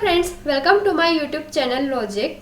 friends, welcome to my YouTube channel Logic.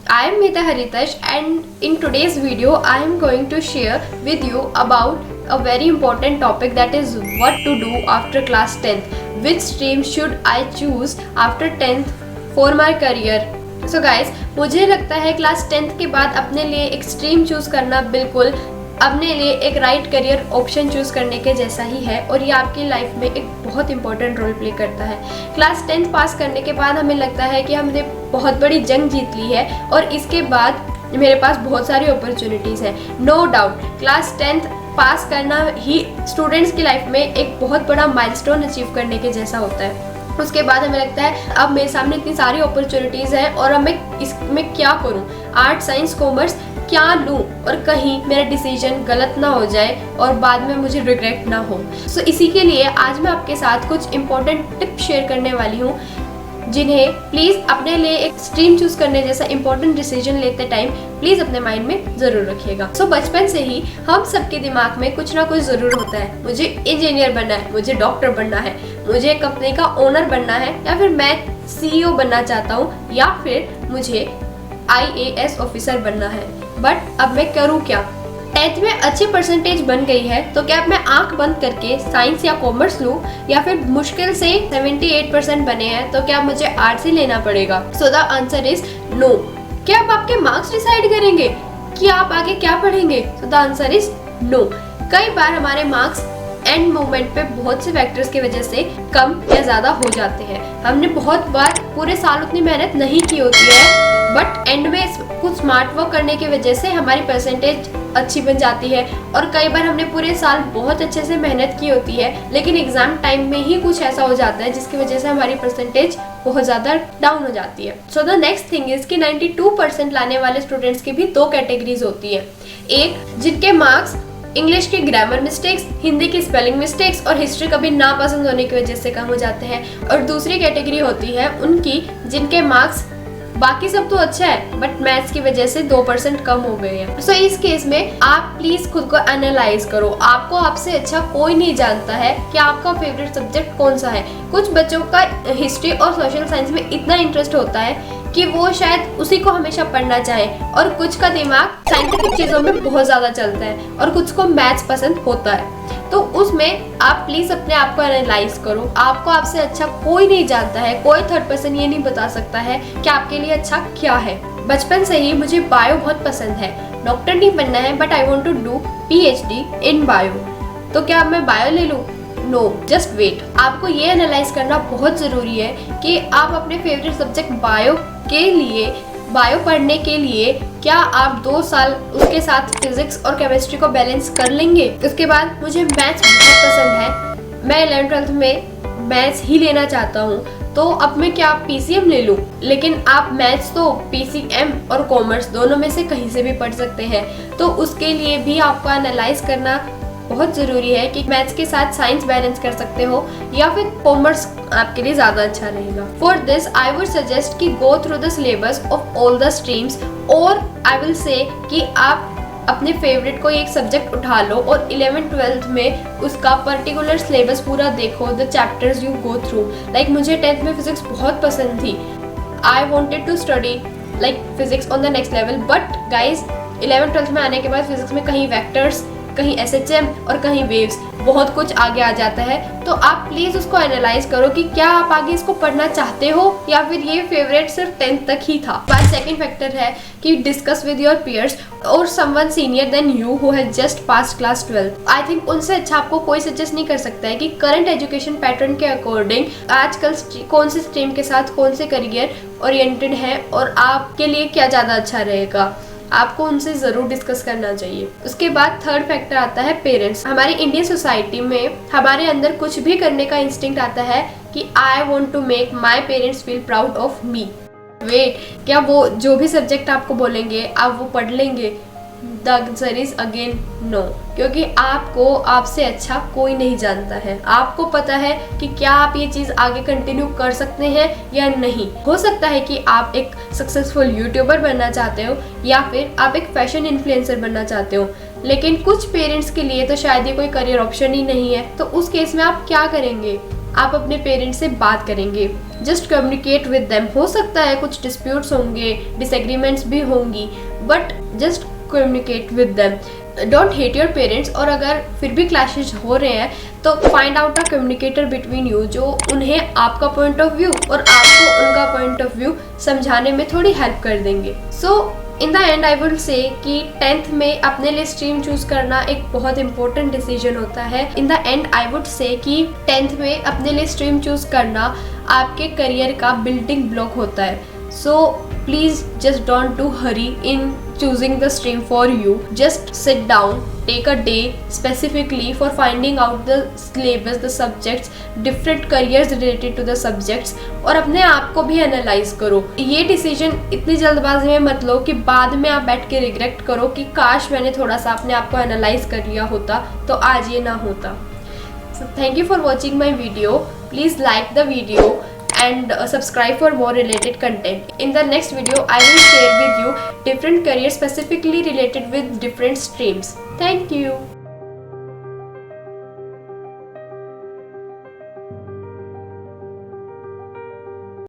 I am Meeta Haritash and in today's video I am going to share with you about a very important topic, that is what to do after class 10th. Which stream should I choose after 10th for my career? So guys, मुझे लगता है class 10th के बाद अपने लिए एक stream choose करना बिल्कुल अपने लिए एक राइट करियर ऑप्शन चूज़ करने के जैसा ही है और ये आपकी लाइफ में एक बहुत इंपॉर्टेंट रोल प्ले करता है। क्लास 10th पास करने के बाद हमें लगता है कि हमने बहुत बड़ी जंग जीत ली है और इसके बाद मेरे पास बहुत सारी अपॉर्चुनिटीज़ हैं। नो डाउट क्लास 10th पास करना ही स्टूडेंट्स की लाइफ में एक बहुत बड़ा माइलस्टोन अचीव करने के जैसा होता है। उसके बाद हमें लगता है अब मेरे सामने इतनी सारी अपॉर्चुनिटीज़ हैं और अब मैं इसमें क्या करूं, आर्ट साइंस कॉमर्स क्या लूं और कहीं मेरा डिसीजन गलत ना हो जाए और बाद में मुझे रिग्रेट ना हो। सो इसी के लिए आज मैं आपके साथ कुछ इंपॉर्टेंट टिप्स शेयर करने वाली हूँ जिन्हें प्लीज़ अपने लिए एक स्ट्रीम चूज़ करने जैसा इंपॉर्टेंट डिसीजन लेते टाइम प्लीज़ अपने माइंड में ज़रूर रखिएगा। सो बचपन से ही हम सबके दिमाग में कुछ ना कुछ ज़रूर होता है। मुझे इंजीनियर बनना है, मुझे डॉक्टर बनना है, मुझे कंपनी का ओनर बनना है, या फिर मैं CEO बनना चाहता हूँ, या फिर मुझे IAS ऑफिसर बनना है। बट अब मैं करूँ क्या? 10th में अच्छी परसेंटेज बन गई है तो क्या मैं आंख बंद करके साइंस या कॉमर्स लूँ, या फिर मुश्किल से 78% बने हैं तो क्या मुझे आर्ट्स ही लेना पड़ेगा? So the answer is no. क्या अब आपके मार्क्स डिसाइड करेंगे कि आप आगे क्या पढ़ेंगे? So the answer is no. कई बार हमारे मार्क्स एंड मोमेंट पे बहुत से फैक्टर्स की वजह से कम या ज़्यादा हो जाते हैं। हमने बहुत बार पूरे साल उतनी मेहनत नहीं की होती है बट एंड में कुछ स्मार्ट वर्क करने की वजह से हमारी परसेंटेज अच्छी बन जाती है। और कई बार हमने पूरे साल बहुत अच्छे से मेहनत की होती है लेकिन एग्जाम टाइम में ही कुछ ऐसा हो जाता है जिसकी वजह से हमारी परसेंटेज बहुत ज़्यादा डाउन हो जाती है। So the next thing is कि 92% लाने वाले स्टूडेंट्स की भी दो कैटेगरीज होती है। एक जिनके मार्क्स इंग्लिश की ग्रामर मिस्टेक्स, हिंदी की स्पेलिंग मिस्टेक्स और हिस्ट्री कभी ना पसंद होने की वजह से कम हो जाते हैं। और दूसरी कैटेगरी होती है उनकी जिनके मार्क्स बाकी सब तो अच्छा है बट मैथ्स की वजह से 2% कम हो गए हैं। सो इस केस में आप प्लीज खुद को एनालाइज करो। आपको आपसे अच्छा कोई नहीं जानता है कि आपका फेवरेट सब्जेक्ट कौन सा है। कुछ बच्चों का हिस्ट्री और सोशल साइंस में इतना इंटरेस्ट होता है कि वो शायद उसी को हमेशा पढ़ना चाहे, और कुछ का दिमाग साइंटिफिक चीज़ों में बहुत ज़्यादा चलता है और कुछ को मैथ्स पसंद होता है। तो उसमें आप प्लीज़ अपने आप को एनालाइज करो। आपको आपसे अच्छा कोई नहीं जानता है, कोई थर्ड पर्सन ये नहीं बता सकता है कि आपके लिए अच्छा क्या है। बचपन से ही मुझे बायो बहुत पसंद है। डॉक्टर नहीं बनना है but I want to do PhD in bio. तो क्या मैं बायो ले लूँ? No, just wait. आपको ये एनालाइज करना बहुत ज़रूरी है कि आप अपने फेवरेट सब्जेक्ट बायो पढ़ने के लिए क्या आप 2 साल उसके साथ फिजिक्स और केमिस्ट्री को बैलेंस कर लेंगे? उसके बाद मुझे मैथ्स बहुत पसंद है, मैं 11th-12th में मैथ्स ही लेना चाहता हूँ, तो अब मैं क्या PCM ले लूँ? लेकिन आप मैथ्स तो PCM और कॉमर्स दोनों में से कहीं से भी पढ़ सकते हैं। तो उसके लिए भी आपको एनालाइज करना बहुत ज़रूरी है कि मैथ्स के साथ साइंस बैलेंस कर सकते हो या फिर कॉमर्स आपके लिए ज़्यादा अच्छा रहेगा। For this I would suggest कि go through the syllabus of all the streams, और आई विल से कि आप अपने फेवरेट को एक सब्जेक्ट उठा लो और 11th-12th में उसका पर्टिकुलर सिलेबस पूरा देखो, the chapters you go through. Like मुझे 10th में फिजिक्स बहुत पसंद थी। I wanted to study like physics on the next level, but guys 11th-12th में आने के बाद फिजिक्स में कहीं वेक्टर्स, कहीं SHM और कहीं वेव्स, बहुत कुछ आगे आ जाता है। तो आप प्लीज़ उसको एनालाइज करो कि क्या आप आगे इसको पढ़ना चाहते हो या फिर ये फेवरेट सिर्फ 10th तक ही था। बात सेकंड फैक्टर है कि डिस्कस विद योर पीयर्स और someone senior then you who has just pass class 12th। I think उनसे अच्छा आपको कोई सजेस्ट नहीं कर सकता है कि करंट एजुकेशन पैटर्न के अकॉर्डिंग आजकल कौन से स्ट्रीम के साथ कौन से करियर ओरिएंटेड है और आपके लिए क्या ज़्यादा अच्छा रहेगा। आपको उनसे ज़रूर डिस्कस करना चाहिए। उसके बाद थर्ड फैक्टर आता है पेरेंट्स। हमारी इंडियन सोसाइटी में हमारे अंदर कुछ भी करने का इंस्टिंक्ट आता है कि I want to make my parents feel proud of me. Wait, क्या वो जो भी सब्जेक्ट आपको बोलेंगे आप वो पढ़ लेंगे? The answer is again no, क्योंकि आपको आपसे अच्छा कोई नहीं जानता है। आपको पता है कि क्या आप ये चीज़ आगे कंटिन्यू कर सकते हैं या नहीं। हो सकता है कि आप एक सक्सेसफुल यूट्यूबर बनना चाहते हो या फिर आप एक फैशन इन्फ्लुएंसर बनना चाहते हो, लेकिन कुछ पेरेंट्स के लिए तो शायद ये कोई करियर ऑप्शन ही नहीं है। तो उस केस में आप क्या करेंगे? आप अपने पेरेंट्स से बात करेंगे, जस्ट कम्युनिकेट विद देम। हो सकता है कुछ डिस्प्यूट्स होंगे, डिसएग्रीमेंट्स भी होंगी, but just communicate with them. Don't hate your parents, और अगर फिर भी क्लैशेज हो रहे हैं तो find out a communicator between you, जो उन्हें आपका पॉइंट ऑफ व्यू और आपको उनका पॉइंट ऑफ व्यू समझाने में थोड़ी हेल्प कर देंगे। So in the end I will say कि 10th में अपने लिए स्ट्रीम चूज करना एक बहुत इंपॉर्टेंट डिसीजन होता है। इन the end I would say कि 10th में अपने लिए स्ट्रीम चूज करना आपके करियर का बिल्डिंग ब्लॉक होता है। So please just don't do Hari in choosing the stream for you. Just sit down, take a day specifically for finding out the syllabus, the subjects, different careers related to the subjects, और अपने आप को भी analyse करो। ये decision इतनी जल्दबाजी में मत लो कि बाद में आप बैठ के रिग्रेट करो कि काश मैंने थोड़ा सा अपने आप को एनालाइज कर लिया होता तो आज ये ना होता। So thank you for watching my video. Please like the video and subscribe for more related content. In the next video I will share with you different careers specifically related with different streams. Thank you.